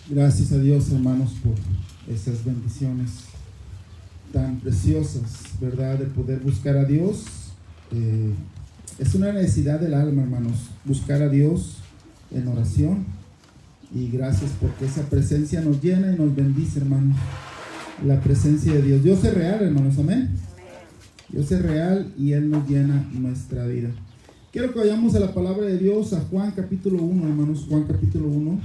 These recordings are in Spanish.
Gracias a Dios, hermanos, por esas bendiciones tan preciosas, ¿verdad? De poder buscar a Dios. Es una necesidad del alma, hermanos, buscar a Dios en oración. Y gracias porque esa presencia nos llena y nos bendice, hermanos. La presencia de Dios. Dios es real, hermanos, amén. Dios es real y Él nos llena nuestra vida. Quiero que vayamos a la palabra de Dios, a Juan capítulo 1, hermanos. Juan capítulo 1,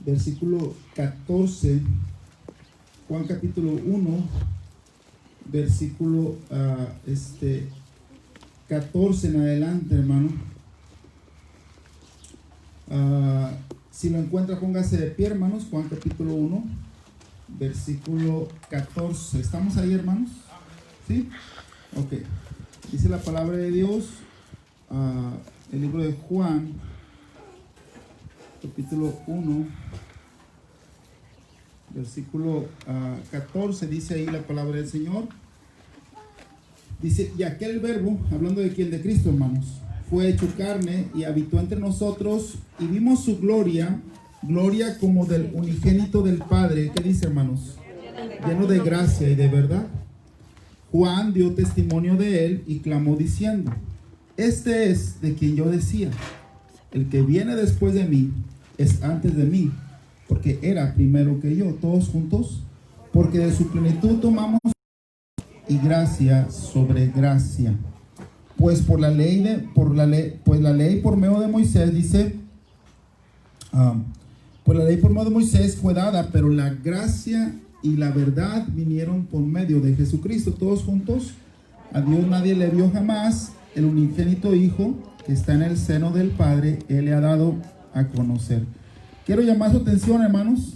versículo 14. Juan capítulo 1, versículo 14 en adelante, hermano. Si lo encuentra, póngase de pie, hermanos. Juan capítulo 1, versículo 14. ¿Estamos ahí, hermanos? ¿Sí? Ok. Dice la palabra de Dios, el libro de Juan, capítulo 1, versículo 14, dice ahí la palabra del Señor. Dice, y aquel verbo, hablando de quién, de Cristo, hermanos, fue hecho carne y habitó entre nosotros y vimos su gloria, gloria como del unigénito del Padre. ¿Qué dice, hermanos? Lleno de gracia y de verdad. Juan dio testimonio de él y clamó diciendo, este es de quien yo decía, el que viene después de mí es antes de mí, porque era primero que yo. Todos juntos, porque de su plenitud tomamos y gracia sobre gracia. Pues la ley por medio de Moisés dice, pues la ley por medio de Moisés fue dada, pero la gracia y la verdad vinieron por medio de Jesucristo. Todos juntos, a Dios nadie le vio jamás, el unigénito Hijo que está en el seno del Padre, Él le ha dado a conocer. Quiero llamar su atención, hermanos,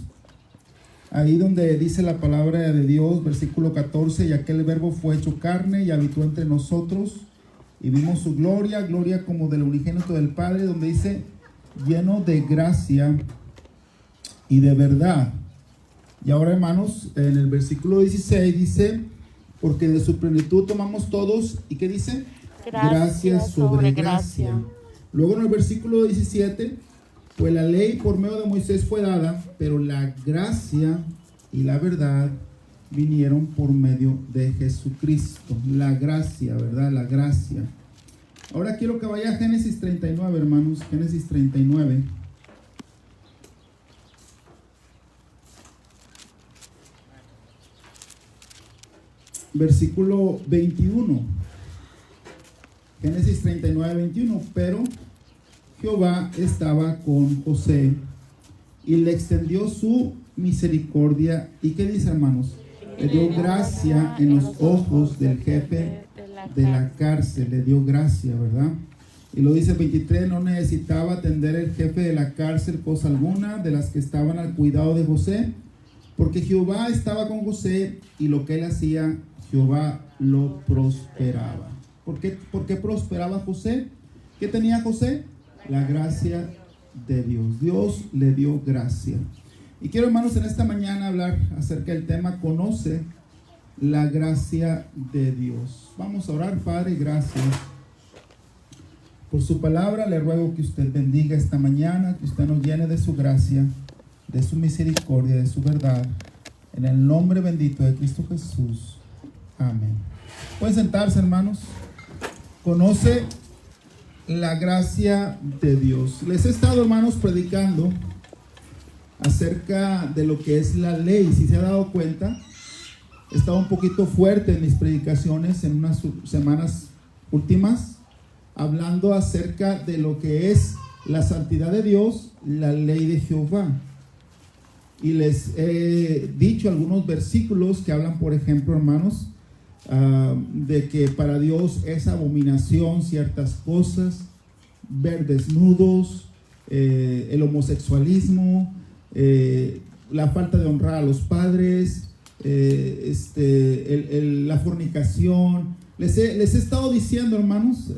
ahí donde dice la palabra de Dios, versículo 14, y aquel verbo fue hecho carne y habitó entre nosotros, y vimos su gloria, gloria como del unigénito del Padre, donde dice, lleno de gracia y de verdad. Y ahora, hermanos, en el versículo 16 dice, porque de su plenitud tomamos todos, ¿y qué dice? Gracia sobre gracia. Luego en el versículo 17, pues la ley por medio de Moisés fue dada, pero la gracia y la verdad vinieron por medio de Jesucristo. La gracia, ¿verdad? La gracia. Ahora quiero que vaya a Génesis 39, hermanos. Génesis 39. Versículo 21. Génesis 39, 21. Pero Jehová estaba con José y le extendió su misericordia. ¿Y qué dice, hermanos? Le dio gracia en los ojos del jefe de la cárcel. Le dio gracia, ¿verdad? Y lo dice el 23, no necesitaba atender el jefe de la cárcel cosa alguna de las que estaban al cuidado de José, porque Jehová estaba con José y lo que él hacía, Jehová lo prosperaba. ¿Por qué prosperaba José? ¿Qué tenía José? La gracia de Dios. Dios le dio gracia. Y quiero, hermanos, en esta mañana hablar acerca del tema, conoce la gracia de Dios. Vamos a orar. Padre, gracias por su palabra. Le ruego que usted bendiga esta mañana, que usted nos llene de su gracia, de su misericordia, de su verdad. En el nombre bendito de Cristo Jesús. Amén. Pueden sentarse, hermanos. Conoce la gracia de Dios. Les he estado, hermanos, predicando acerca de lo que es la ley. Si se ha dado cuenta, he estado un poquito fuerte en mis predicaciones en unas semanas últimas, hablando acerca de lo que es la santidad de Dios, la ley de Jehová. Y les he dicho algunos versículos que hablan, por ejemplo, hermanos, de que para Dios es abominación ciertas cosas, ver desnudos, el homosexualismo, la falta de honrar a los padres, la fornicación. Les he estado diciendo, hermanos,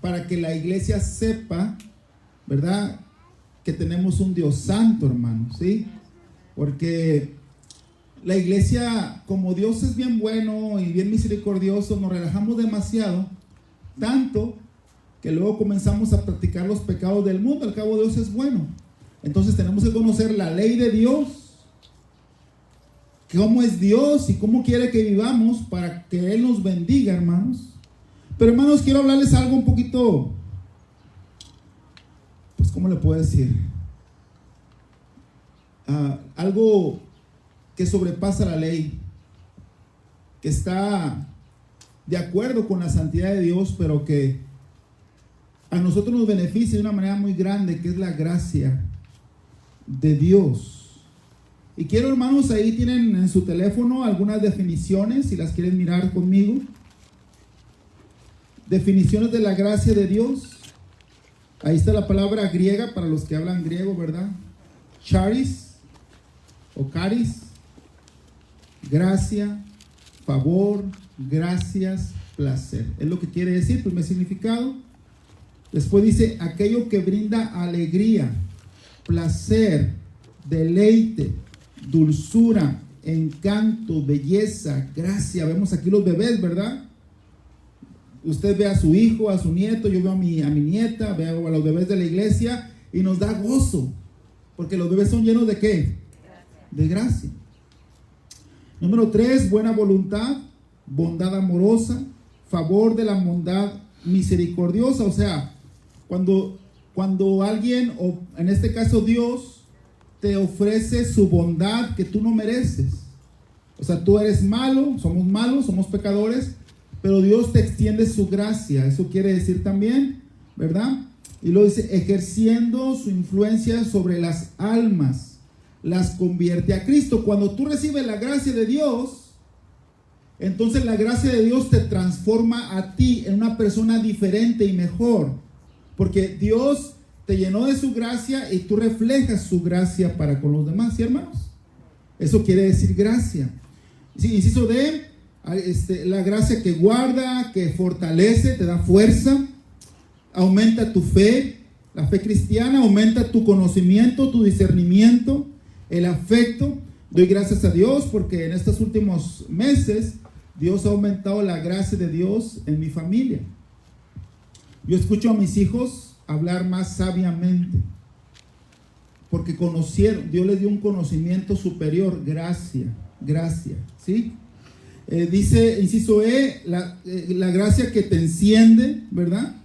para que la iglesia sepa, ¿verdad?, que tenemos un Dios santo, hermanos, ¿sí? Porque la iglesia, como Dios es bien bueno y bien misericordioso, nos relajamos demasiado, tanto que luego comenzamos a practicar los pecados del mundo. Al cabo, Dios es bueno. Entonces tenemos que conocer la ley de Dios, cómo es Dios y cómo quiere que vivamos para que Él nos bendiga, hermanos. Pero, hermanos, quiero hablarles algo un poquito, pues, ¿cómo le puedo decir? Algo que sobrepasa la ley, que está de acuerdo con la santidad de Dios, pero que a nosotros nos beneficia de una manera muy grande, que es la gracia de Dios. Y quiero, hermanos, ahí tienen en su teléfono algunas definiciones, si las quieren mirar conmigo. Definiciones de la gracia de Dios. Ahí está la palabra griega para los que hablan griego, ¿verdad? Charis o caris, gracia, favor, gracias, placer. Es lo que quiere decir, primer significado. Después dice, aquello que brinda alegría, placer, deleite, dulzura, encanto, belleza, gracia. Vemos aquí los bebés, ¿verdad? Usted ve a su hijo, a su nieto, yo veo a mi nieta, veo a los bebés de la iglesia y nos da gozo, porque los bebés son llenos de ¿qué? De gracia. Número 3, buena voluntad, bondad amorosa, favor de la bondad misericordiosa. O sea, cuando alguien, o en este caso Dios, te ofrece su bondad que tú no mereces. O sea, tú eres malo, somos pecadores, pero Dios te extiende su gracia. Eso quiere decir también, ¿verdad? Y lo dice, ejerciendo su influencia sobre las almas, las convierte a Cristo. Cuando tú recibes la gracia de Dios, entonces la gracia de Dios te transforma a ti en una persona diferente y mejor, porque Dios te llenó de su gracia y tú reflejas su gracia para con los demás, ¿sí, hermanos? Eso quiere decir gracia. Sí, inciso D, la gracia que guarda, que fortalece, te da fuerza, aumenta tu fe, la fe cristiana, aumenta tu conocimiento, tu discernimiento, el afecto. Doy gracias a Dios porque en estos últimos meses Dios ha aumentado la gracia de Dios en mi familia. Yo escucho a mis hijos hablar más sabiamente porque conocieron, Dios les dio un conocimiento superior, gracia, ¿sí? Dice, inciso E, la gracia que te enciende, ¿verdad?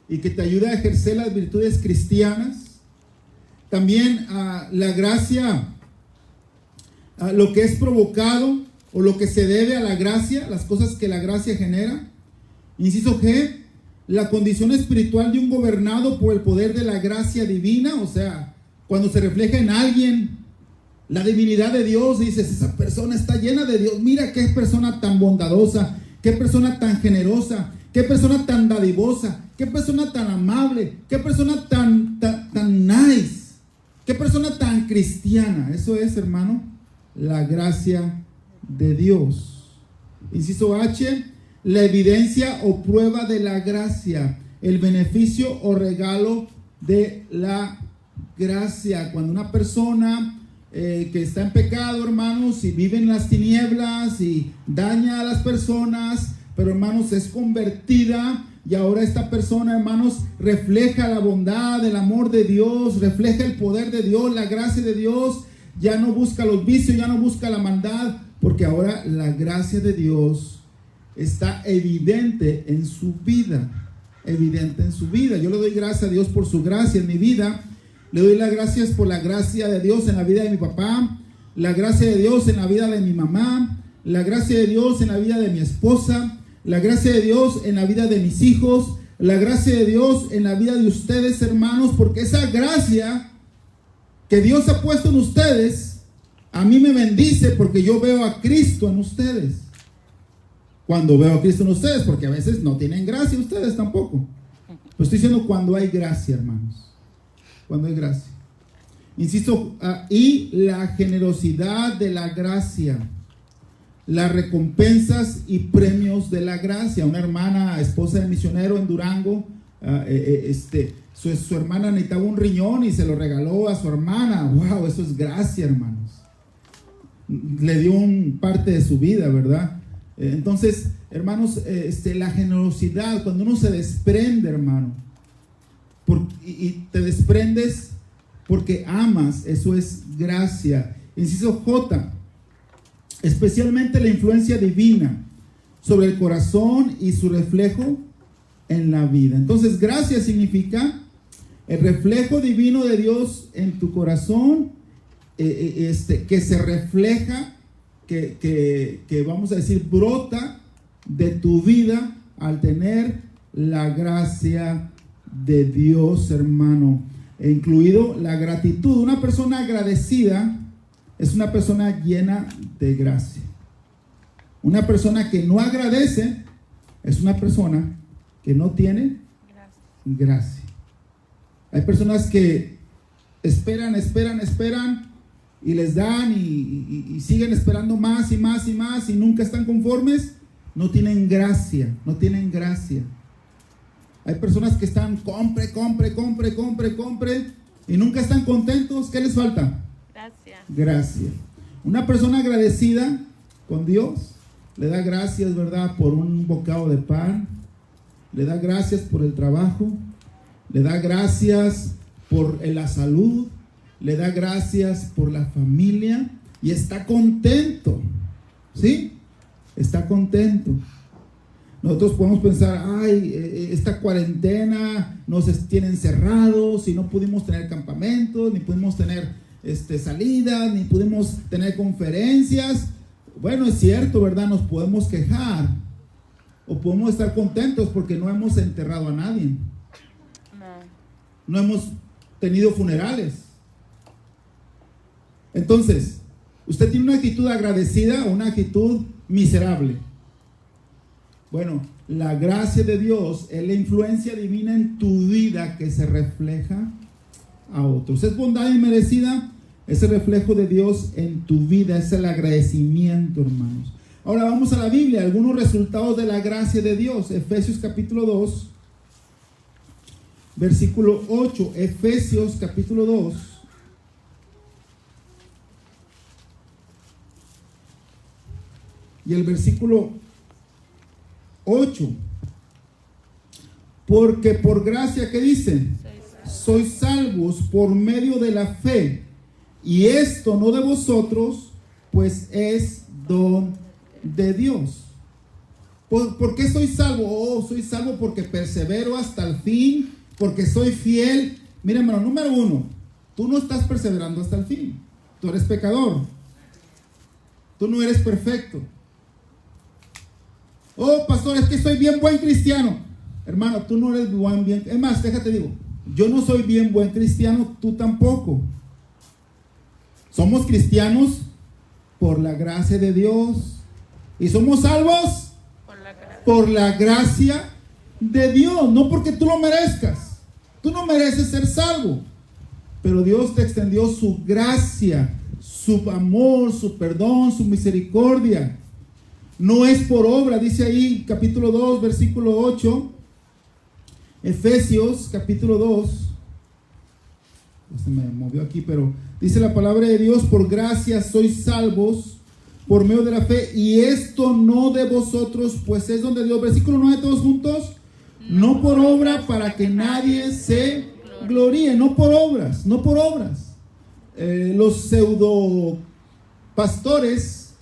Y que te ayuda a ejercer las virtudes cristianas. También la gracia, lo que es provocado o lo que se debe a la gracia, las cosas que la gracia genera. Inciso G, la condición espiritual de un gobernado por el poder de la gracia divina. O sea, cuando se refleja en alguien la divinidad de Dios, dices, esa persona está llena de Dios. Mira qué persona tan bondadosa, qué persona tan generosa, qué persona tan dadivosa, qué persona tan amable, qué persona tan nice, qué persona tan cristiana. Eso es, hermano, la gracia de Dios. Inciso H, la evidencia o prueba de la gracia, el beneficio o regalo de la gracia. Cuando una persona que está en pecado, hermanos, y vive en las tinieblas y daña a las personas, pero, hermanos, es convertida y ahora esta persona, hermanos, refleja la bondad, el amor de Dios, refleja el poder de Dios, la gracia de Dios. Ya no busca los vicios, ya no busca la maldad, porque ahora la gracia de Dios está evidente en su vida, Yo le doy gracias a Dios por su gracia en mi vida. Le doy las gracias por la gracia de Dios en la vida de mi papá, la gracia de Dios en la vida de mi mamá, la gracia de Dios en la vida de mi esposa, la gracia de Dios en la vida de mis hijos, la gracia de Dios en la vida de ustedes, hermanos, porque esa gracia que Dios ha puesto en ustedes, a mí me bendice porque yo veo a Cristo en ustedes. Cuando veo a Cristo en ustedes, porque a veces no tienen gracia ustedes tampoco. Pues estoy diciendo cuando hay gracia, hermanos. Cuando hay gracia. Insisto, y la generosidad de la gracia, las recompensas y premios de la gracia. Una hermana, esposa de misionero en Durango, su hermana necesitaba un riñón y se lo regaló a su hermana. Wow, eso es gracia, hermanos. Le dio parte de su vida, ¿verdad? Entonces, hermanos, la generosidad, cuando uno se desprende, hermano, y te desprendes porque amas. Eso es gracia. Inciso J, especialmente la influencia divina sobre el corazón y su reflejo en la vida. Entonces, gracia significa el reflejo divino de Dios en tu corazón, que se refleja, que vamos a decir, brota de tu vida al tener la gracia de Dios, hermano, incluido la gratitud. Una persona agradecida es una persona llena de gracia. Una persona que no agradece es una persona que no tiene gracia. Hay personas que esperan y les dan y siguen esperando más y más y más y nunca están conformes. No tienen gracia, no tienen gracia. Hay personas que están compre y nunca están contentos. ¿Qué les falta? Gracia. Una persona agradecida con Dios le da gracias, ¿verdad?, por un bocado de pan, le da gracias por el trabajo, le da gracias por la salud, le da gracias por la familia y está contento, ¿sí? Está contento. Nosotros podemos pensar, ay, esta cuarentena nos tiene encerrados y no pudimos tener campamentos, ni pudimos tener salidas, ni pudimos tener conferencias. Bueno, es cierto, ¿verdad? Nos podemos quejar o podemos estar contentos porque no hemos enterrado a nadie. No hemos tenido funerales. Entonces, ¿usted tiene una actitud agradecida o una actitud miserable? Bueno, la gracia de Dios es la influencia divina en tu vida que se refleja a otros. Es bondad inmerecida, es el reflejo de Dios en tu vida, es el agradecimiento, hermanos. Ahora vamos a la Biblia, algunos resultados de la gracia de Dios. Efesios capítulo 2, versículo 8. Efesios capítulo 2. Y el versículo 8. Porque por gracia, ¿qué dice? Sois salvos por medio de la fe. Y esto no de vosotros, pues es don de Dios. ¿Por qué soy salvo? Oh, soy salvo porque persevero hasta el fin, porque soy fiel. Mira, hermano, número uno, tú no estás perseverando hasta el fin. Tú eres pecador. Tú no eres perfecto. Oh, pastor, es que soy bien buen cristiano. Hermano, tú no eres bien. Es más, déjate digo, yo no soy bien buen cristiano, tú tampoco. Somos cristianos por la gracia de Dios. Y somos salvos por la gracia de Dios. No porque tú lo merezcas. Tú no mereces ser salvo. Pero Dios te extendió su gracia, su amor, su perdón, su misericordia. No es por obra, dice ahí capítulo 2, versículo 8. Efesios capítulo 2. Se me movió aquí, pero dice la palabra de Dios: por gracia sois salvos por medio de la fe, y esto no de vosotros, pues es donde Dios. Versículo 9, todos juntos. No por obra, para que nadie se gloríe. No por obras, no por obras. Los pseudo pastores,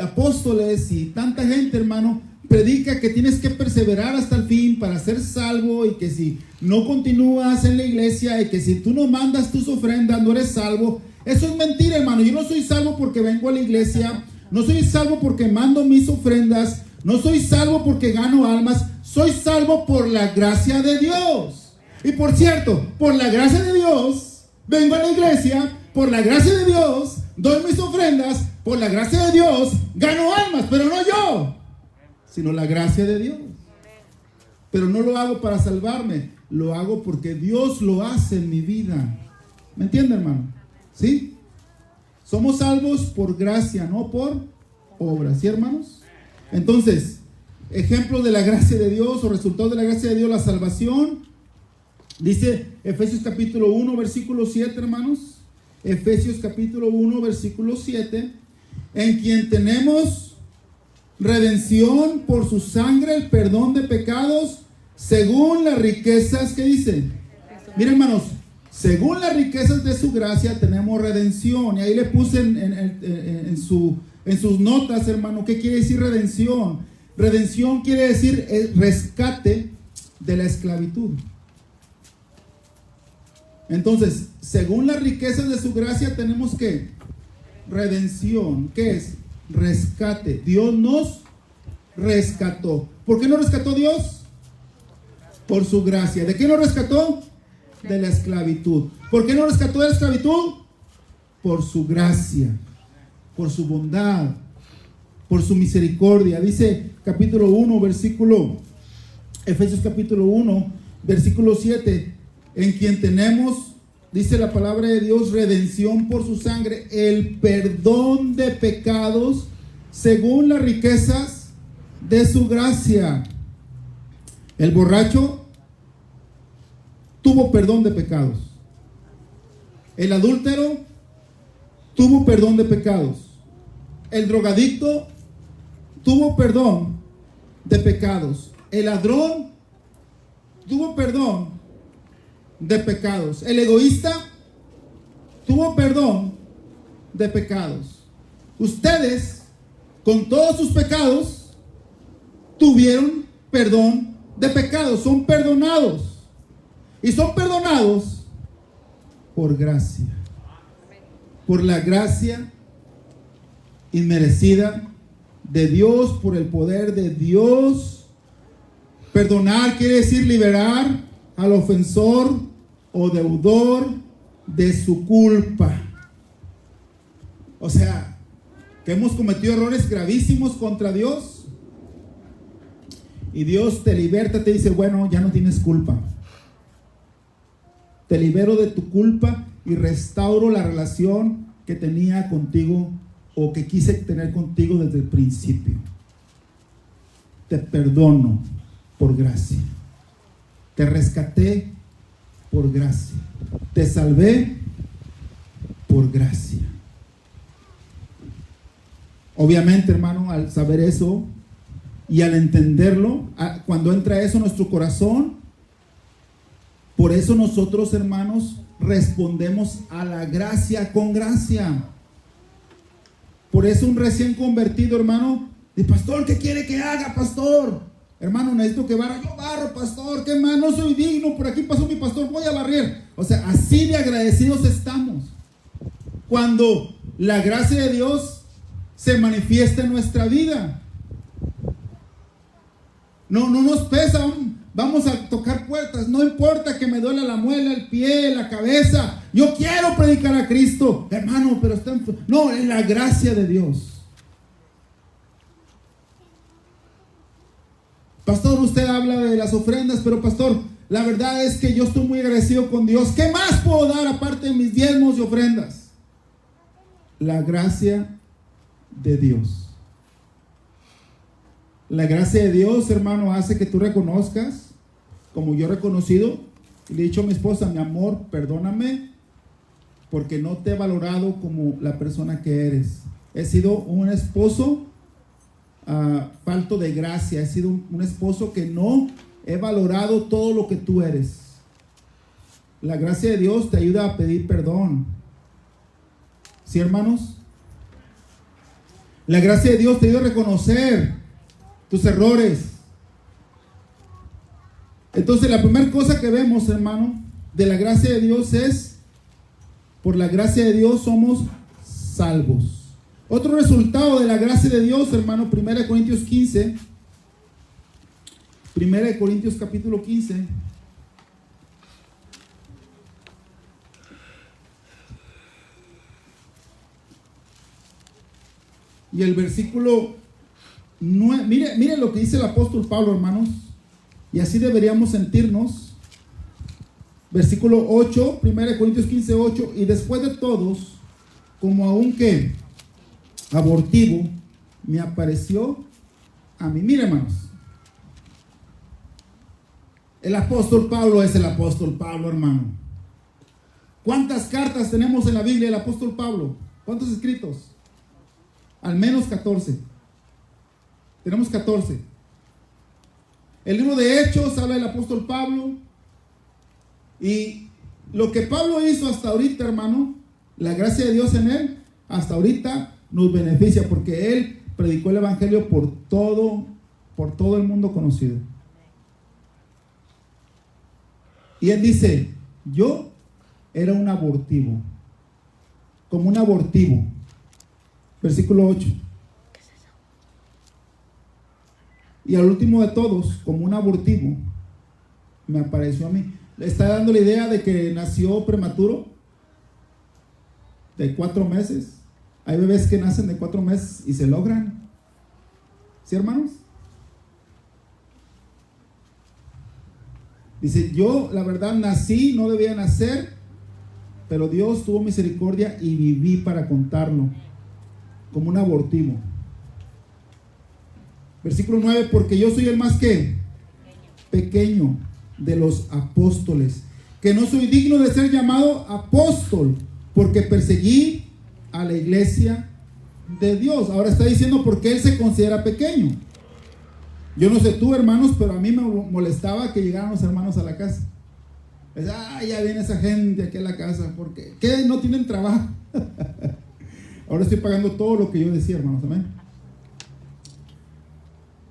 apóstoles y tanta gente, hermano, predica que tienes que perseverar hasta el fin para ser salvo, y que si no continúas en la iglesia y que si tú no mandas tus ofrendas no eres salvo. Eso es mentira, hermano. Yo no soy salvo porque vengo a la iglesia, no soy salvo porque mando mis ofrendas, no soy salvo porque gano almas. Soy salvo por la gracia de Dios. Y por cierto, por la gracia de Dios vengo a la iglesia, por la gracia de Dios doy mis ofrendas, por la gracia de Dios gano almas, pero no yo, sino la gracia de Dios. Pero no lo hago para salvarme, lo hago porque Dios lo hace en mi vida. ¿Me entiende, hermano? ¿Sí? Somos salvos por gracia, no por obras, ¿sí, hermanos? Entonces, ejemplos de la gracia de Dios o resultados de la gracia de Dios: la salvación. Dice Efesios capítulo 1, versículo 7, hermanos. Efesios capítulo 1, versículo 7. En quien tenemos redención por su sangre, el perdón de pecados, según las riquezas, ¿qué dice? Miren, hermanos, según las riquezas de su gracia tenemos redención. Y ahí le puse en sus notas, hermano, ¿qué quiere decir redención? Redención quiere decir el rescate de la esclavitud. Entonces, según las riquezas de su gracia tenemos ¿qué? Redención. ¿Qué es? Rescate. Dios nos rescató. ¿Por qué nos rescató Dios? Por su gracia. ¿De qué nos rescató? De la esclavitud. ¿Por qué nos rescató de la esclavitud? Por su gracia, por su bondad, por su misericordia. Dice capítulo 1, versículo, Efesios capítulo 1, versículo 7, en quien tenemos, dice la palabra de Dios, redención por su sangre, el perdón de pecados según las riquezas de su gracia. El borracho tuvo perdón de pecados. El adúltero tuvo perdón de pecados. El drogadicto tuvo perdón de pecados. El ladrón tuvo perdón de pecados. El egoísta tuvo perdón de pecados. Ustedes, con todos sus pecados, tuvieron perdón de pecados. Son perdonados. Y son perdonados por gracia. Por la gracia inmerecida de Dios, por el poder de Dios. Perdonar quiere decir liberar al ofensor o deudor de su culpa. O sea, que hemos cometido errores gravísimos contra Dios. Y Dios te liberta, te dice, bueno, ya no tienes culpa. Te libero de tu culpa y restauro la relación que tenía contigo o que quise tener contigo desde el principio. Te perdono por gracia. Te rescaté por gracia. Te salvé por gracia. Obviamente, hermano, al saber eso y al entenderlo, cuando entra eso en nuestro corazón, por eso nosotros, hermanos, respondemos a la gracia con gracia. Por eso un recién convertido, hermano, dice, pastor, ¿qué quiere que haga, pastor? Hermano, necesito que barra. Yo barro, pastor, ¿qué más? No soy digno, por aquí pasó mi pastor, voy a barrer. O sea, así de agradecidos estamos. Cuando la gracia de Dios se manifiesta en nuestra vida. No nos pesa, vamos a tocar puertas, no importa que me duela la muela, el pie, la cabeza, yo quiero predicar a Cristo, hermano, pero no, es la gracia de Dios. Pastor, usted habla de las ofrendas, pero pastor, la verdad es que yo estoy muy agradecido con Dios. ¿Qué más puedo dar aparte de mis diezmos y ofrendas? La gracia de Dios. La gracia de Dios, hermano, hace que tú reconozcas, como yo he reconocido, y le he dicho a mi esposa, mi amor, perdóname, porque no te he valorado como la persona que eres. He sido un esposo falto de gracia, he sido un esposo que no he valorado todo lo que tú eres. La gracia de Dios te ayuda a pedir perdón. ¿Sí, hermanos? La gracia de Dios te ayuda a reconocer tus errores. Entonces la primera cosa que vemos, hermano, de la gracia de Dios es, por la gracia de Dios somos salvos. Otro resultado de la gracia de Dios, hermano, 1 Corintios 15, 1 Corintios capítulo 15. Y el versículo 9, mire lo que dice el apóstol Pablo, hermanos, y así deberíamos sentirnos. Versículo 8, 1 Corintios 15, 8, y después de todos, como aunque abortivo, me apareció a mí. Mire, hermanos, el apóstol Pablo es el apóstol Pablo, hermano. ¿Cuántas cartas tenemos en la Biblia del apóstol Pablo? ¿Cuántos escritos? Al menos 14. Tenemos 14. El libro de Hechos habla del apóstol Pablo. Y lo que Pablo hizo hasta ahorita, hermano, la gracia de Dios en él, hasta ahorita nos beneficia, porque él predicó el evangelio por todo el mundo conocido. Y él dice, yo era un abortivo, como un abortivo. Versículo 8. Y al último de todos, como un abortivo, me apareció a mí. Le está dando la idea de que nació prematuro, de 4 meses. Hay bebés que nacen de 4 meses y se logran. ¿Sí, hermanos? Dice, yo la verdad nací, no debía nacer, pero Dios tuvo misericordia y viví para contarlo, como un abortivo. Versículo 9, porque yo soy el más que pequeño de los apóstoles, que no soy digno de ser llamado apóstol, porque perseguí a la iglesia de Dios. Ahora está diciendo porque él se considera pequeño. Yo no sé tú, hermanos, pero a mí me molestaba que llegaran los hermanos a la casa. Ya viene esa gente aquí a la casa, porque ¿qué? No tienen trabajo. Ahora estoy pagando todo lo que yo decía, hermanos, amén.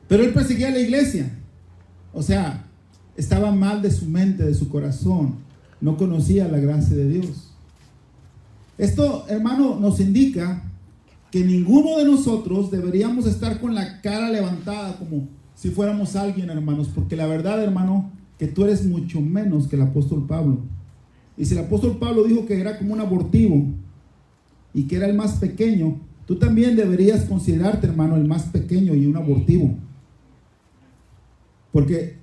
Pero él perseguía a la iglesia. O sea, estaba mal de su mente, de su corazón. No conocía la gracia de Dios. Esto, hermano, nos indica que ninguno de nosotros deberíamos estar con la cara levantada como si fuéramos alguien, hermanos, porque la verdad, hermano, que tú eres mucho menos que el apóstol Pablo. Y si el apóstol Pablo dijo que era como un abortivo y que era el más pequeño, tú también deberías considerarte, hermano, el más pequeño y un abortivo. Porque,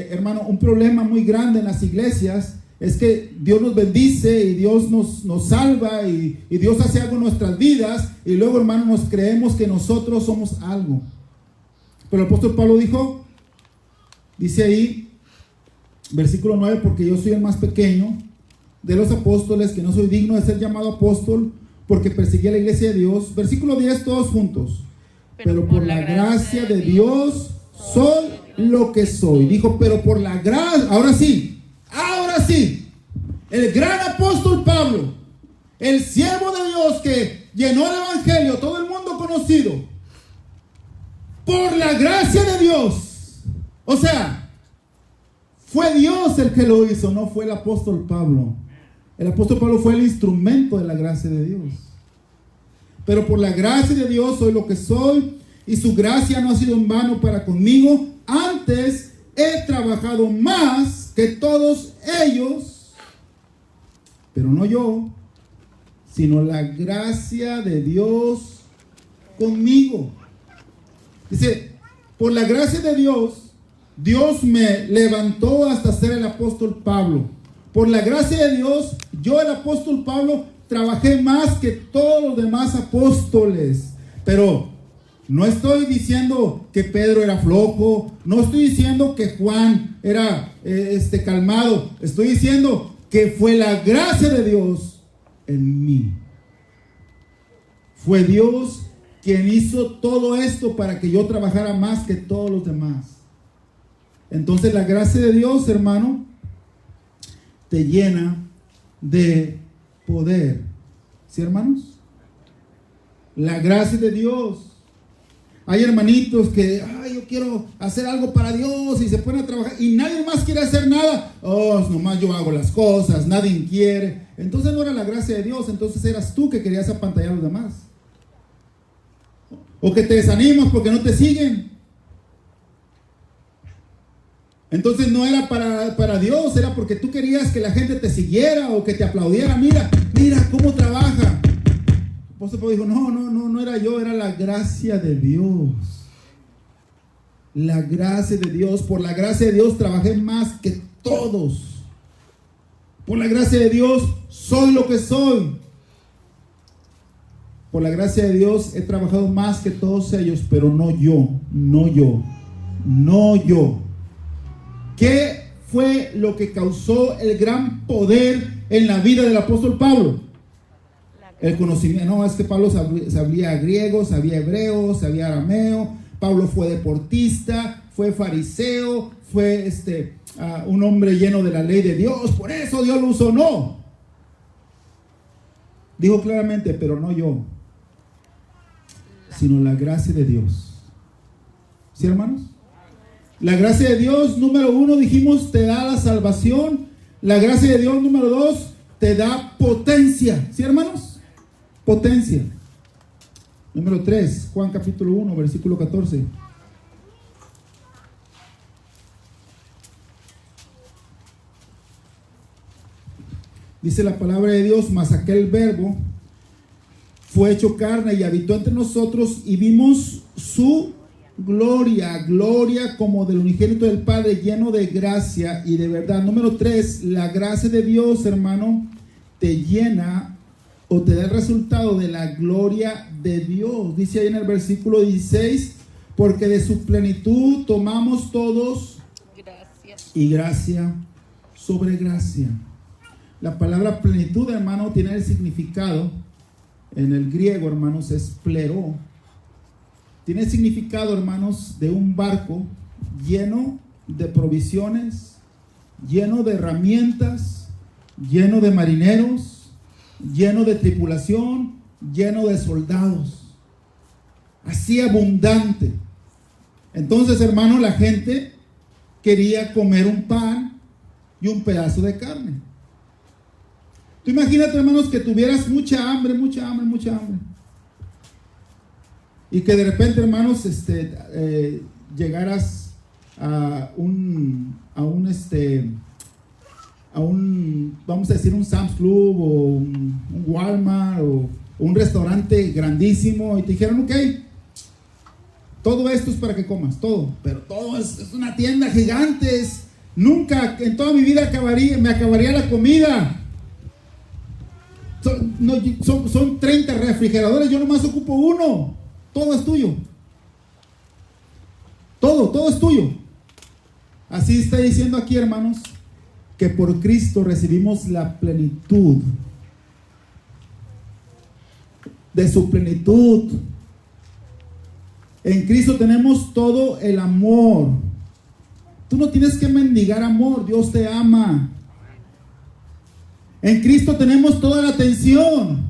hermano, un problema muy grande en las iglesias es que Dios nos bendice y Dios nos salva y Dios hace algo en nuestras vidas, y luego, hermano, nos creemos que nosotros somos algo. Pero el apóstol Pablo dice ahí, versículo 9, porque yo soy el más pequeño de los apóstoles, que no soy digno de ser llamado apóstol, porque perseguí a la iglesia de Dios. Versículo 10, todos juntos. Pero por la gracia de Dios soy lo que soy. Dijo, pero por la gracia, ahora sí, el gran apóstol Pablo, el siervo de Dios que llenó el evangelio, todo el mundo conocido, por la gracia de Dios. O sea, fue Dios el que lo hizo, no fue el apóstol Pablo. El apóstol Pablo fue el instrumento de la gracia de Dios. Pero por la gracia de Dios soy lo que soy, y su gracia no ha sido en vano para conmigo. Antes he trabajado más que todos ellos, pero no yo, sino la gracia de Dios conmigo. Dice, por la gracia de Dios, Dios me levantó hasta ser el apóstol Pablo. Por la gracia de Dios, yo, el apóstol Pablo, trabajé más que todos los demás apóstoles. Pero no estoy diciendo que Pedro era flojo, no estoy diciendo que Juan era calmado. Estoy diciendo que fue la gracia de Dios en mí. Fue Dios quien hizo todo esto para que yo trabajara más que todos los demás. Entonces la gracia de Dios, hermano, te llena de poder. ¿Sí, hermanos? La gracia de Dios. Hay hermanitos que, yo quiero hacer algo para Dios, y se ponen a trabajar y nadie más quiere hacer nada. Nomás yo hago las cosas, nadie quiere. Entonces no era la gracia de Dios, entonces eras tú que querías apantallar a los demás. O que te desanimas porque no te siguen. Entonces no era para Dios, era porque tú querías que la gente te siguiera o que te aplaudiera. Mira cómo trabaja. El apóstol Pablo dijo, no era yo, era la gracia de Dios. La gracia de Dios. Por la gracia de Dios trabajé más que todos. Por la gracia de Dios soy lo que soy. Por la gracia de Dios he trabajado más que todos ellos, pero no yo. ¿Qué fue lo que causó el gran poder en la vida del apóstol Pablo? El conocimiento. No, es que Pablo sabía griego, sabía hebreo, sabía arameo. Pablo fue deportista, fue fariseo, fue un hombre lleno de la ley de Dios, por eso Dios lo usó. No. Dijo claramente, pero no yo, sino la gracia de Dios. ¿Sí, hermanos? La gracia de Dios, número 1, dijimos, te da la salvación. La gracia de Dios, número 2, te da potencia. ¿Sí, hermanos? Potencia. Número 3, Juan capítulo 1, versículo 14. Dice la palabra de Dios, mas aquel verbo fue hecho carne y habitó entre nosotros y vimos su gloria, gloria como del unigénito del Padre, lleno de gracia y de verdad. Número 3, la gracia de Dios, hermano, te llena o te da el resultado de la gloria de Dios. Dice ahí en el versículo 16, porque de su plenitud tomamos todos y gracia sobre gracia. La palabra plenitud, hermano, tiene el significado, en el griego, hermanos, es plero. Tiene el significado, hermanos, de un barco lleno de provisiones, lleno de herramientas, lleno de marineros, lleno de tripulación, lleno de soldados. Así abundante. Entonces, hermano, la gente quería comer un pan y un pedazo de carne. Tú imagínate, hermanos, que tuvieras mucha hambre. Y que de repente, hermanos, llegaras a un, vamos a decir, un Sam's Club o un Walmart o un restaurante grandísimo y te dijeron, ok, todo esto es para que comas, todo, pero todo es una tienda gigante, nunca en toda mi vida me acabaría la comida. Son 30 refrigeradores, yo nomás ocupo uno. Todo es tuyo. Todo es tuyo. Así está diciendo aquí, hermanos, que por Cristo recibimos la plenitud de su plenitud. En Cristo tenemos todo el amor. Tú no tienes que mendigar amor, Dios te ama. En Cristo tenemos toda la atención.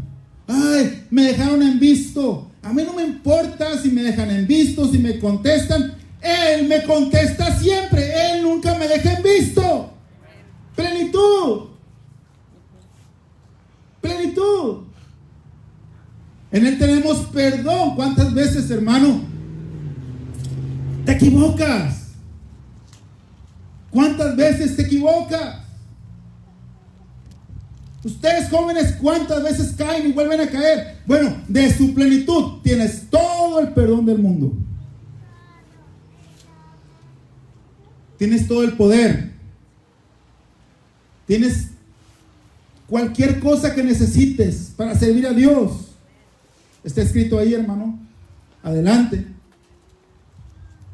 Ay, me dejaron en visto. A mí no me importa si me dejan en visto, si me contestan. Él me contesta siempre. Él nunca me deja en visto. Plenitud. Plenitud. En Él tenemos perdón. ¿Cuántas veces, hermano, te equivocas? ¿Cuántas veces te equivocas? Ustedes jóvenes, ¿cuántas veces caen y vuelven a caer? Bueno, de su plenitud tienes todo el perdón del mundo. Tienes todo el poder. Tienes cualquier cosa que necesites para servir a Dios. Está escrito ahí, hermano. Adelante.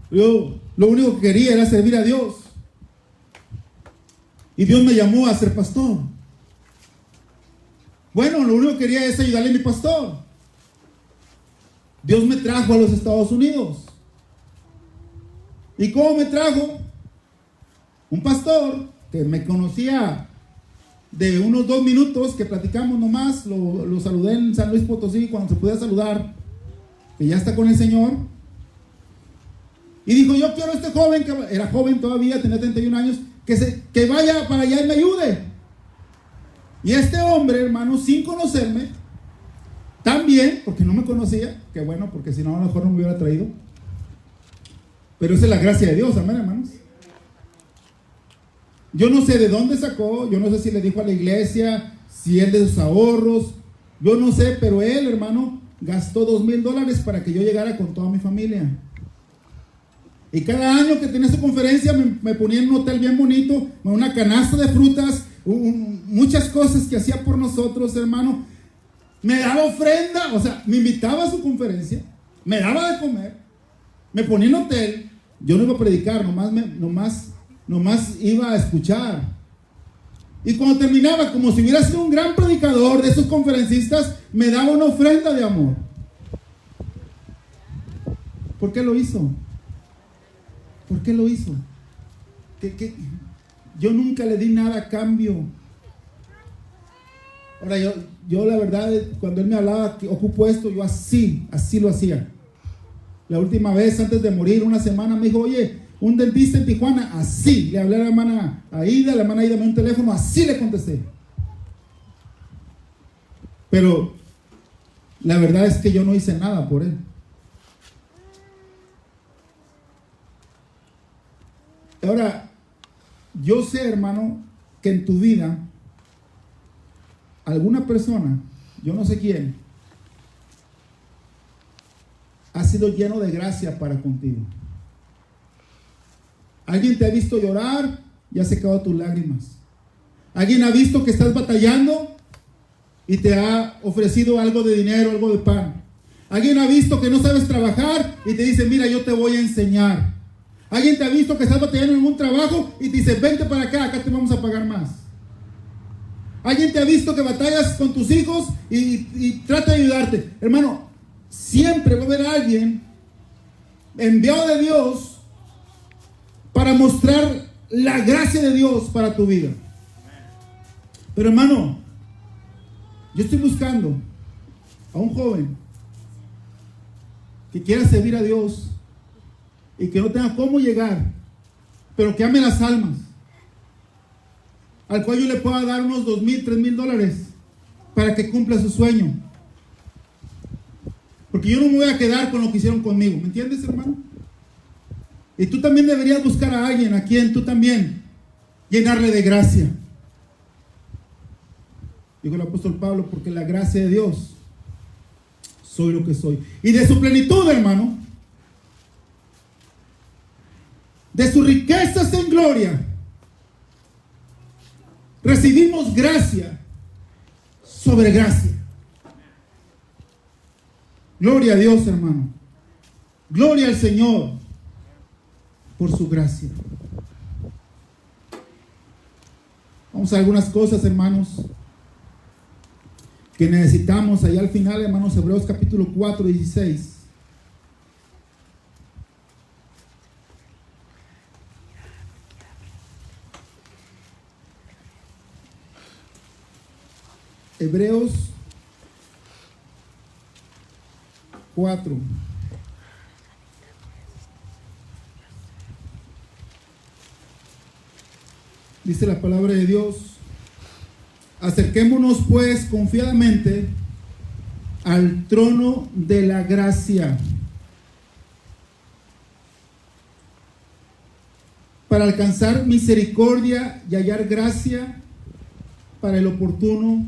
Yo lo único que quería era servir a Dios. Y Dios me llamó a ser pastor. Bueno, lo único que quería es ayudarle a mi pastor. Dios me trajo a los Estados Unidos. ¿Y cómo me trajo? Un pastor que me conocía de unos 2 minutos, que platicamos nomás, lo saludé en San Luis Potosí cuando se podía saludar, que ya está con el Señor. Y dijo, yo quiero a este joven, que era joven todavía, tenía 31 años, que vaya para allá y me ayude. Y este hombre, hermano, sin conocerme, también, porque no me conocía, que bueno, porque si no, a lo mejor no me hubiera traído. Pero esa es la gracia de Dios, amén, hermanos. Yo no sé de dónde sacó, yo no sé si le dijo a la iglesia, si él de sus ahorros, yo no sé, pero él, hermano, gastó $2,000 para que yo llegara con toda mi familia. Y cada año que tenía su conferencia me ponía en un hotel bien bonito, una canasta de frutas, muchas cosas que hacía por nosotros, hermano. Me daba ofrenda, o sea, me invitaba a su conferencia, me daba de comer, me ponía en hotel. Yo no iba a predicar, nomás iba a escuchar. Y cuando terminaba, como si hubiera sido un gran predicador de esos conferencistas, me daba una ofrenda de amor. ¿Por qué lo hizo? ¿Por qué lo hizo? Yo nunca le di nada a cambio. Ahora yo la verdad, cuando él me hablaba que ocupo esto, yo así lo hacía. La última vez antes de morir, una semana, me dijo, oye, un dentista en Tijuana, así. Le hablé a la hermana Aida me dio un teléfono, así le contesté. Pero la verdad es que yo no hice nada por él. Ahora, yo sé, hermano, que en tu vida, alguna persona, yo no sé quién, ha sido lleno de gracia para contigo. Alguien te ha visto llorar y ha secado tus lágrimas. Alguien ha visto que estás batallando y te ha ofrecido algo de dinero, algo de pan. Alguien ha visto que no sabes trabajar y te dice, mira, yo te voy a enseñar. Alguien te ha visto que estás batallando en un trabajo y te dice, vente para acá, acá te vamos a pagar más. Alguien te ha visto que batallas con tus hijos y trata de ayudarte. Hermano, siempre va a haber alguien enviado de Dios para mostrar la gracia de Dios para tu vida. Pero hermano, yo estoy buscando a un joven que quiera servir a Dios y que no tenga cómo llegar, pero que ame las almas, al cual yo le pueda dar unos $2,000, $3,000 para que cumpla su sueño. Porque yo no me voy a quedar con lo que hicieron conmigo, ¿me entiendes, hermano? Y tú también deberías buscar a alguien a quien tú también llenarle de gracia. Dijo el apóstol Pablo, porque la gracia de Dios soy lo que soy. Y de su plenitud, hermano, de sus riquezas en gloria, recibimos gracia sobre gracia. Gloria a Dios, hermano. Gloria al Señor por su gracia. Vamos a algunas cosas, hermanos, que necesitamos allá al final, hermanos. Hebreos capítulo 4, 16. Hebreos 4. Dice la palabra de Dios: acerquémonos pues confiadamente al trono de la gracia para alcanzar misericordia y hallar gracia para el oportuno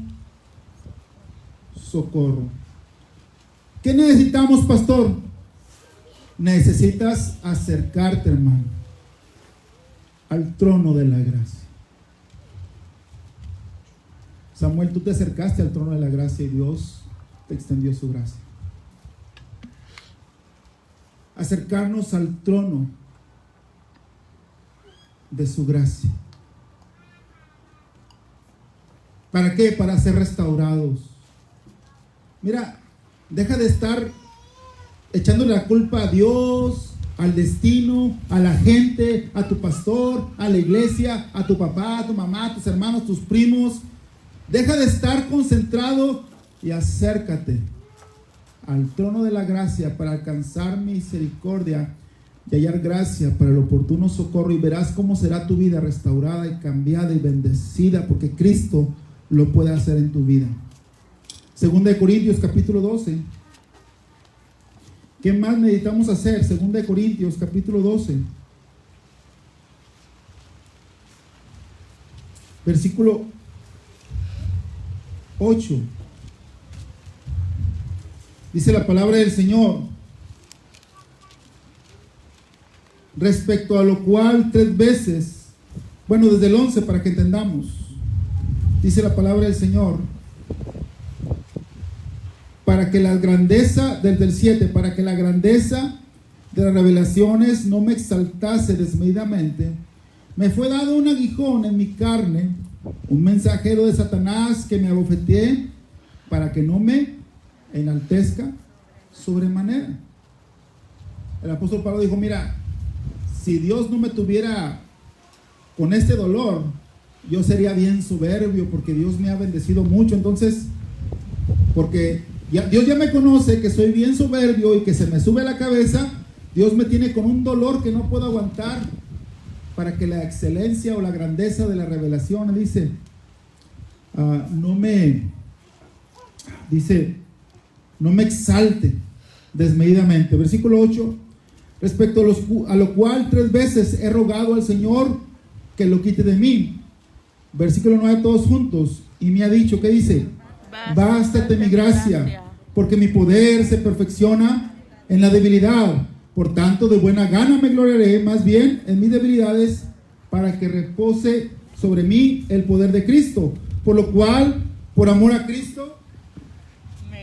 socorro. ¿Qué necesitamos, pastor? Necesitas acercarte, hermano, al trono de la gracia. Samuel, tú te acercaste al trono de la gracia y Dios te extendió su gracia. Acercarnos al trono de su gracia. ¿Para qué? Para ser restaurados. Mira, deja de estar echándole la culpa a Dios, al destino, a la gente, a tu pastor, a la iglesia, a tu papá, a tu mamá, a tus hermanos, tus primos. Deja de estar concentrado y acércate al trono de la gracia para alcanzar misericordia y hallar gracia para el oportuno socorro, y verás cómo será tu vida restaurada y cambiada y bendecida, porque Cristo lo puede hacer en tu vida. Segunda de Corintios capítulo 12. ¿Qué más necesitamos hacer? Segunda de Corintios capítulo 12. Versículo 8. Dice la palabra del Señor: respecto a lo cual 3 veces, bueno, desde el 11 para que entendamos, dice la palabra del Señor, para que la grandeza, desde el 7, para que la grandeza de las revelaciones no me exaltase desmedidamente, me fue dado un aguijón en mi carne, un mensajero de Satanás que me abofeteé, para que no me enaltezca sobremanera. El apóstol Pablo dijo: mira, si Dios no me tuviera con este dolor, yo sería bien soberbio, porque Dios me ha bendecido mucho. Entonces, porque Dios ya me conoce que soy bien soberbio y que se me sube la cabeza. Dios me tiene con un dolor que no puedo aguantar, para que la excelencia o la grandeza de la revelación, dice, no me exalte desmedidamente. Versículo 8, respecto a lo cual 3 veces he rogado al Señor que lo quite de mí. Versículo 9, todos juntos. Y me ha dicho, ¿qué dice? Bástate mi gracia, porque mi poder se perfecciona en la debilidad. Por tanto, de buena gana me gloriaré más bien en mis debilidades, para que repose sobre mí el poder de Cristo. Por lo cual, por amor a Cristo,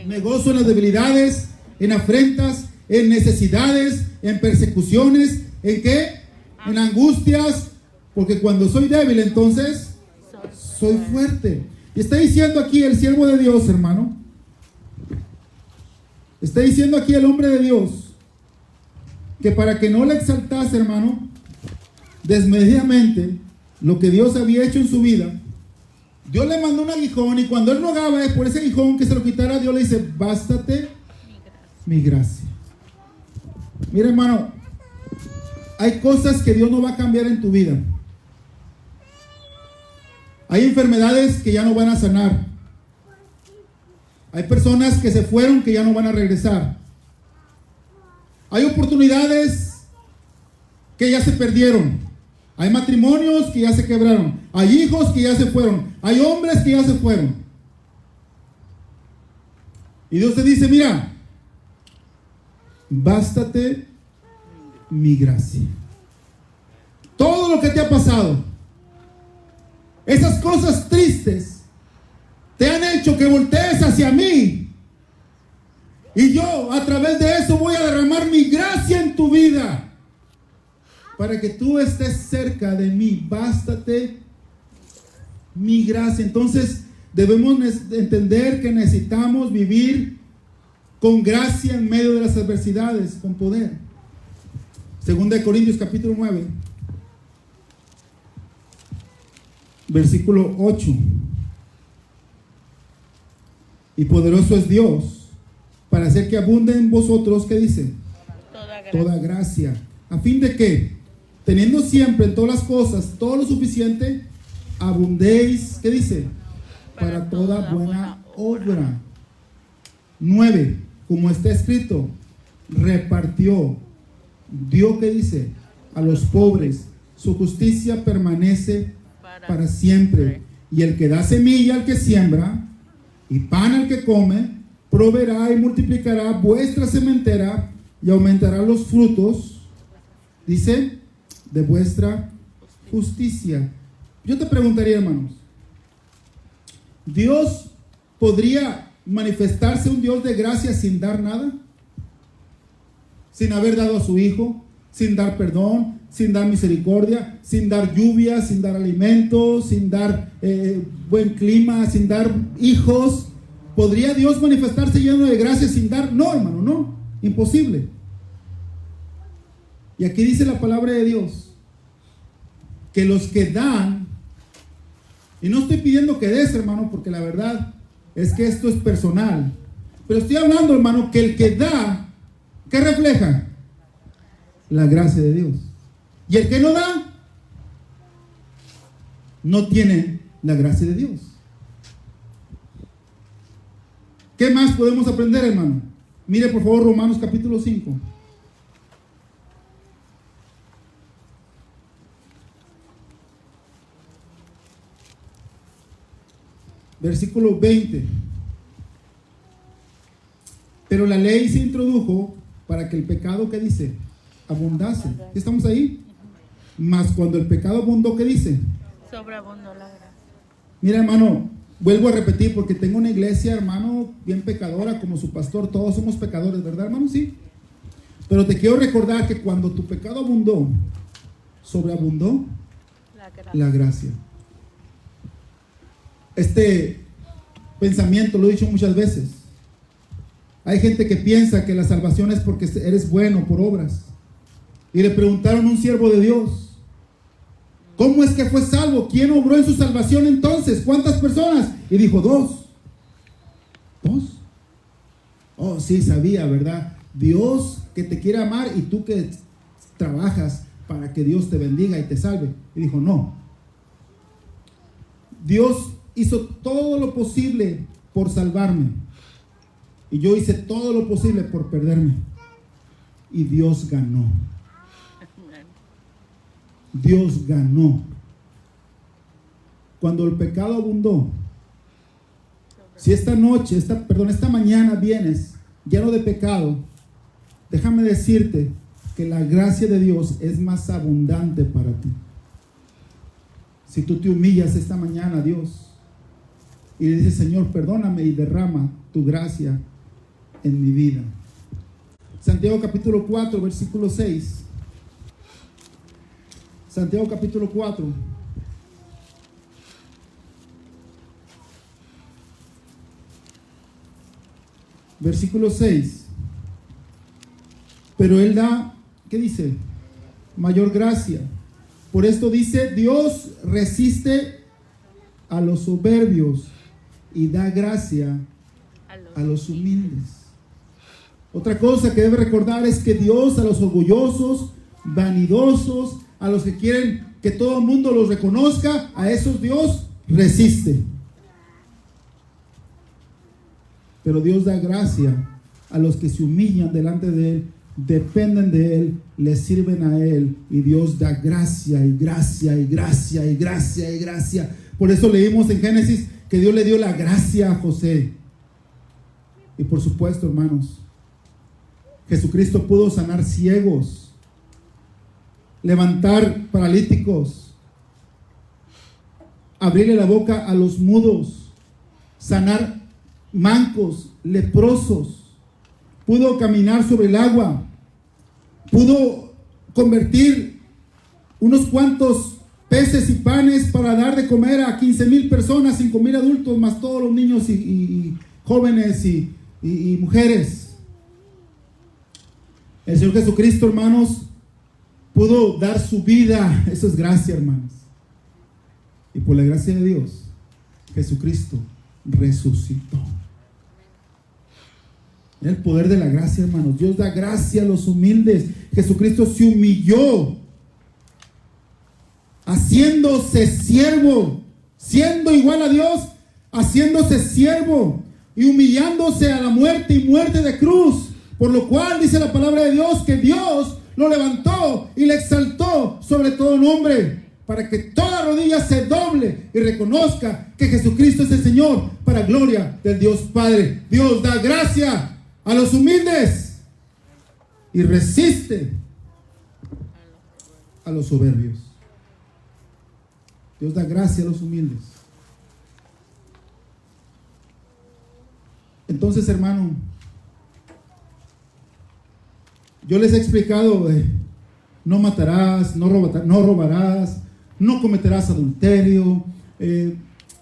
me gozo en las debilidades, en afrentas, en necesidades, en persecuciones, ¿en qué? En angustias, porque cuando soy débil, entonces soy fuerte. Y está diciendo aquí el siervo de Dios, hermano. Está diciendo aquí el hombre de Dios, que para que no le exaltase, hermano, desmedidamente lo que Dios había hecho en su vida, Dios le mandó un aguijón, y cuando él rogaba por ese aguijón que se lo quitara, Dios le dice, bástate mi gracia. Mira, hermano, hay cosas que Dios no va a cambiar en tu vida. Hay enfermedades que ya no van a sanar. Hay personas que se fueron que ya no van a regresar. Hay oportunidades que ya se perdieron. Hay matrimonios que ya se quebraron. Hay hijos que ya se fueron. Hay hombres que ya se fueron. Y Dios te dice, mira, bástate mi gracia. Todo lo que te ha pasado, esas cosas tristes, te han hecho que voltees hacia mí. Y yo, a través de eso, voy a derramar mi gracia en tu vida, para que tú estés cerca de mí. Bástate mi gracia. Entonces, debemos entender que necesitamos vivir con gracia en medio de las adversidades, con poder. Segunda de Corintios capítulo 9, versículo 8. Y poderoso es Dios para hacer que abunde en vosotros, ¿qué dice? Toda gracia. A fin de que, teniendo siempre en todas las cosas todo lo suficiente, abundéis, ¿qué dice? Para toda buena obra. 9. Como está escrito, repartió, dio, ¿qué dice? A los pobres. Su justicia permanece para siempre. Y el que da semilla al que siembra y pan al que come, proveerá y multiplicará vuestra sementera y aumentará los frutos, dice, de vuestra justicia. Yo te preguntaría, hermanos, ¿Dios podría manifestarse un Dios de gracia sin dar nada? Sin haber dado a su Hijo, sin dar perdón, sin dar misericordia, sin dar lluvia, sin dar alimento, sin dar buen clima, sin dar hijos. ¿Podría Dios manifestarse lleno de gracia sin dar? No, hermano, no. Imposible. Y aquí dice la palabra de Dios que los que dan, y no estoy pidiendo que des, hermano, porque la verdad es que esto es personal, pero estoy hablando, hermano, que el que da, ¿qué refleja? La gracia de Dios. Y el que no da, no tiene la gracia de Dios. ¿Qué más podemos aprender, hermano? Mire por favor Romanos capítulo 5. Versículo 20. Pero la ley se introdujo para que el pecado, ¿qué dice? Abundase. ¿Estamos ahí? Mas cuando el pecado abundó, ¿qué dice? Sobreabundó la gracia. Mira, hermano, vuelvo a repetir, porque tengo una iglesia, hermano, bien pecadora, como su pastor. Todos somos pecadores, ¿verdad, hermano? Sí. Pero te quiero recordar que cuando tu pecado abundó, sobreabundó la gracia. Este pensamiento lo he dicho muchas veces. Hay gente que piensa que la salvación es porque eres bueno por obras. Y le preguntaron a un siervo de Dios: ¿cómo es que fue salvo? ¿Quién obró en su salvación entonces? ¿Cuántas personas? Y dijo: dos. ¿Dos? Oh, sí, sabía, ¿verdad? Dios que te quiere amar y tú que trabajas para que Dios te bendiga y te salve. Y dijo: no. Dios hizo todo lo posible por salvarme. Y yo hice todo lo posible por perderme. Y Dios ganó. Dios ganó. Cuando el pecado abundó, si esta mañana vienes lleno de pecado, déjame decirte que la gracia de Dios es más abundante para ti. Si tú te humillas esta mañana a Dios y le dices: Señor, perdóname, y derrama tu gracia en mi vida. Santiago capítulo 4, versículo 6. Santiago capítulo 4. Versículo 6. Pero Él da, ¿qué dice? Mayor gracia. Por esto dice: Dios resiste a los soberbios y da gracia a los humildes. Otra cosa que debe recordar es que Dios a los orgullosos, vanidosos, a los que quieren que todo el mundo los reconozca, a esos Dios resiste. Pero Dios da gracia a los que se humillan delante de Él, dependen de Él, le sirven a Él, y Dios da gracia y gracia y gracia y gracia y gracia. Por eso leímos en Génesis que Dios le dio la gracia a José. Y por supuesto, hermanos, Jesucristo pudo sanar ciegos, levantar paralíticos, abrirle la boca a los mudos, sanar mancos, leprosos, pudo caminar sobre el agua, pudo convertir unos cuantos peces y panes para dar de comer a 15,000 personas, 5,000 adultos, más todos los niños y jóvenes y mujeres. El Señor Jesucristo, hermanos, pudo dar su vida. Eso es gracia, hermanos. Y por la gracia de Dios, Jesucristo resucitó. El poder de la gracia, hermanos. Dios da gracia a los humildes. Jesucristo se humilló, haciéndose siervo, siendo igual a Dios, haciéndose siervo y humillándose a la muerte y muerte de cruz. Por lo cual dice la palabra de Dios que Dios lo levantó y le exaltó sobre todo nombre, para que toda rodilla se doble y reconozca que Jesucristo es el Señor, para gloria del Dios Padre. Dios da gracia a los humildes y resiste a los soberbios. Dios da gracia a los humildes. Entonces, hermano, yo les he explicado no matarás, no robarás, no cometerás adulterio,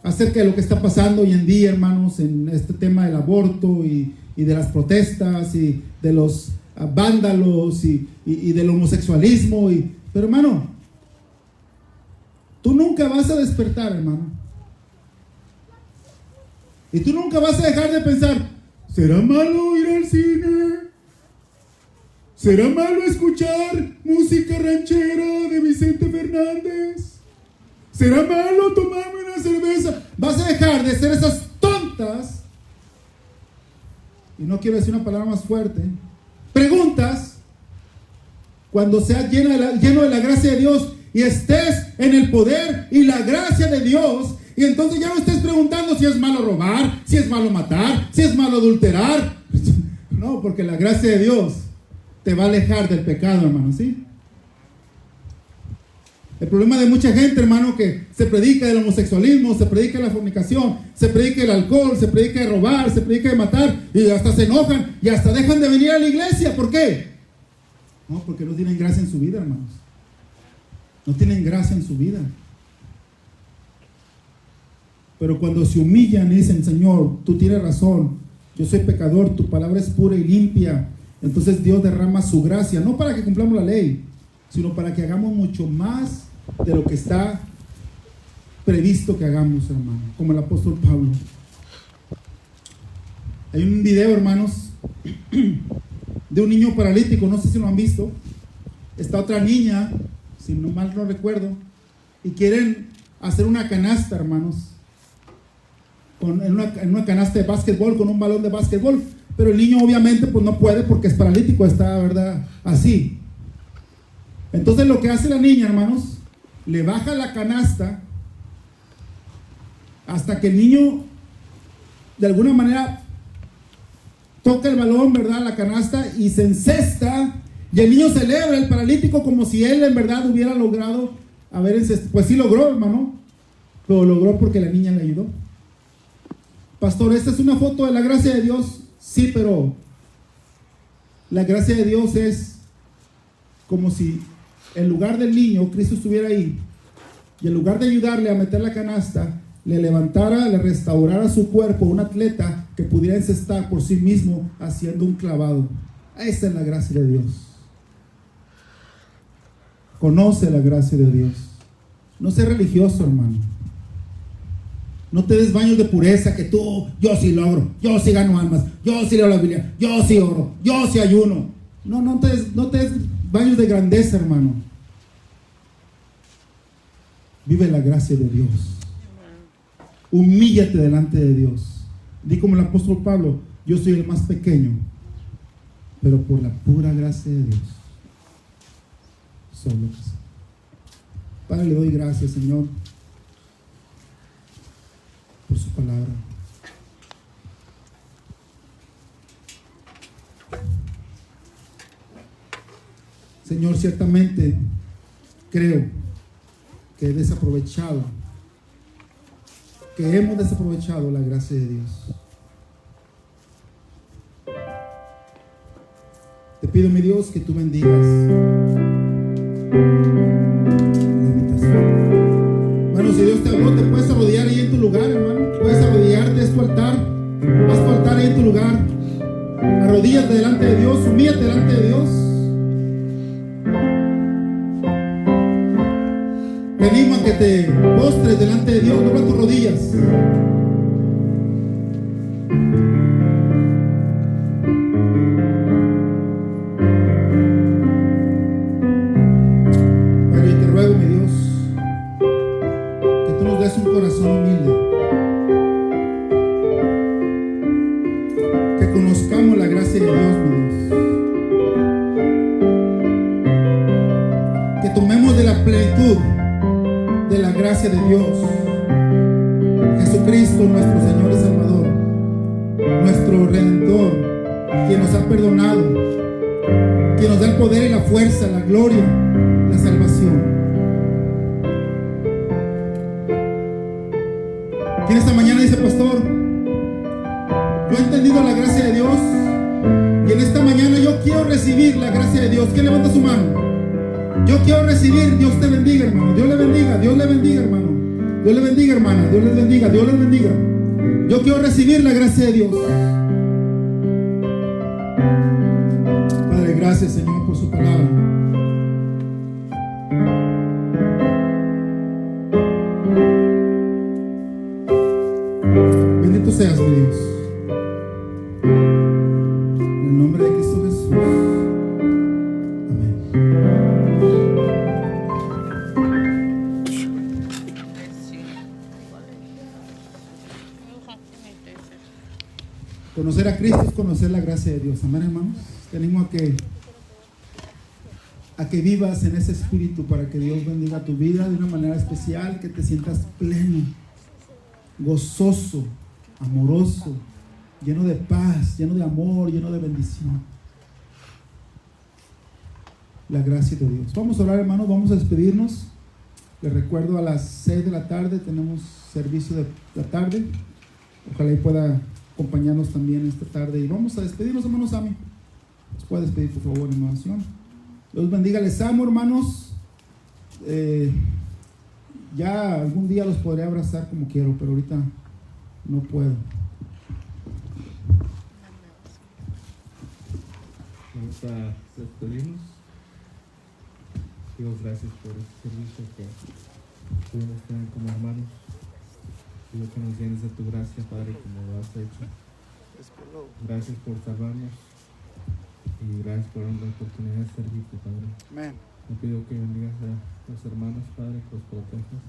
acerca de lo que está pasando hoy en día, hermanos, en este tema del aborto y de las protestas y de los vándalos y del homosexualismo. Pero, hermano, tú nunca vas a despertar, hermano. Y tú nunca vas a dejar de pensar: ¿será malo ir al cine? ¿Será malo escuchar música ranchera de Vicente Fernández? ¿Será malo tomarme una cerveza? Vas a dejar de ser esas tontas, y no quiero decir una palabra más fuerte, preguntas, cuando seas lleno de la gracia de Dios y estés en el poder y la gracia de Dios. Y entonces ya no estés preguntando si es malo robar, si es malo matar, si es malo adulterar. No, porque la gracia de Dios te va a alejar del pecado, hermano, ¿sí? El problema de mucha gente, hermano, que se predica del homosexualismo, se predica de la fornicación, se predica del alcohol, se predica de robar, se predica de matar, y hasta se enojan y hasta dejan de venir a la iglesia. ¿Por qué? No, porque no tienen gracia en su vida, hermanos. No tienen gracia en su vida. Pero cuando se humillan y dicen: Señor, tú tienes razón, yo soy pecador, tu palabra es pura y limpia, entonces Dios derrama su gracia, no para que cumplamos la ley, sino para que hagamos mucho más de lo que está previsto que hagamos, hermano, como el apóstol Pablo. Hay un video, hermanos, de un niño paralítico, no sé si lo han visto. Está otra niña, si no mal no recuerdo, y quieren hacer una canasta, hermanos, en una canasta de básquetbol, con un balón de básquetbol, pero el niño obviamente pues no puede porque es paralítico, está, ¿verdad?, así. Entonces lo que hace la niña, hermanos, le baja la canasta hasta que el niño de alguna manera toca el balón, ¿verdad?, la canasta, y se encesta, y el niño celebra, el paralítico, como si él en verdad hubiera logrado haber encestado. Pues sí logró, hermano, lo logró porque la niña le ayudó. Pastor, ¿esta es una foto de la gracia de Dios? Sí, pero la gracia de Dios es como si en lugar del niño Cristo estuviera ahí, y en lugar de ayudarle a meter la canasta, le levantara, le restaurara su cuerpo, un atleta que pudiera encestar por sí mismo haciendo un clavado. Esa es la gracia de Dios. Conoce la gracia de Dios. No seas religioso, hermano. No te des baños de pureza que tú, yo sí logro, yo sí gano almas, yo sí leo la Biblia, yo sí oro, yo sí ayuno. No te des baños de grandeza, hermano. Vive la gracia de Dios. Humíllate delante de Dios. Di como el apóstol Pablo: yo soy el más pequeño, pero por la pura gracia de Dios soy lo que soy. Padre, le doy gracias, Señor, por su palabra. Señor, ciertamente creo que he desaprovechado, que hemos desaprovechado la gracia de Dios. Te pido, mi Dios, que tú bendigas la invitación. Bueno, si Dios te habló, te puedes arrodillar ahí en tu lugar, hermano. Puedes arrodillarte, es tu altar. Haz tu altar ahí en tu lugar. Arrodíllate delante de Dios, humíllate delante de Dios. Te animo a que te postres delante de Dios, dobla tus rodillas. Padre, te ruego, mi Dios, que tú nos des un corazón humilde, que conozcamos la gracia de Dios, mi Dios, que tomemos de la plenitud de la gracia de Dios. Jesucristo, nuestro Señor y Salvador, nuestro Redentor, quien nos ha perdonado, quien nos da el poder y la fuerza, la gloria, la salvación. Quien esta mañana dice: pastor, yo he entendido la gracia de Dios y en esta mañana yo quiero recibir la gracia de Dios. ¿Quién levanta su mano? Yo quiero recibir. Dios te bendiga, hermano. Dios le bendiga, Dios le bendiga, hermano. Dios le bendiga, hermana. Dios les bendiga, Dios les bendiga. Yo quiero recibir la gracia de Dios. Padre, gracias, Señor, por su palabra. Bendito seas, mi Dios. En el nombre de Cristo Jesús. Conocer a Cristo es conocer la gracia de Dios. Amén, hermanos. Te animo a que vivas en ese espíritu para que Dios bendiga tu vida de una manera especial, que te sientas pleno, gozoso, amoroso, lleno de paz, lleno de amor, lleno de bendición. La gracia de Dios. Vamos a orar, hermanos, vamos a despedirnos. Les recuerdo, a las 6 de la tarde tenemos servicio de la tarde. Ojalá y pueda acompañarnos también esta tarde. Y vamos a despedirnos, hermanos. Sammy, ¿nos puede despedir, por favor, en oración? Dios bendiga, les amo, hermanos. Ya algún día los podré abrazar como quiero, pero ahorita no puedo. Vamos a despedirnos. Dios, gracias por este servicio que pudimos tener como hermanos. Pido que nos llenes de tu gracia, Padre, como lo has hecho. Gracias por salvarnos y gracias por la oportunidad de servirte, Padre. Amén. Te pido que bendigas a los hermanos, Padre, que los protejas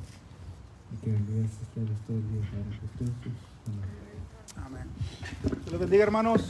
y que bendigas este resto del día, Padre. En Cristo Jesús. Amén. Amén. Dios los bendiga, hermanos.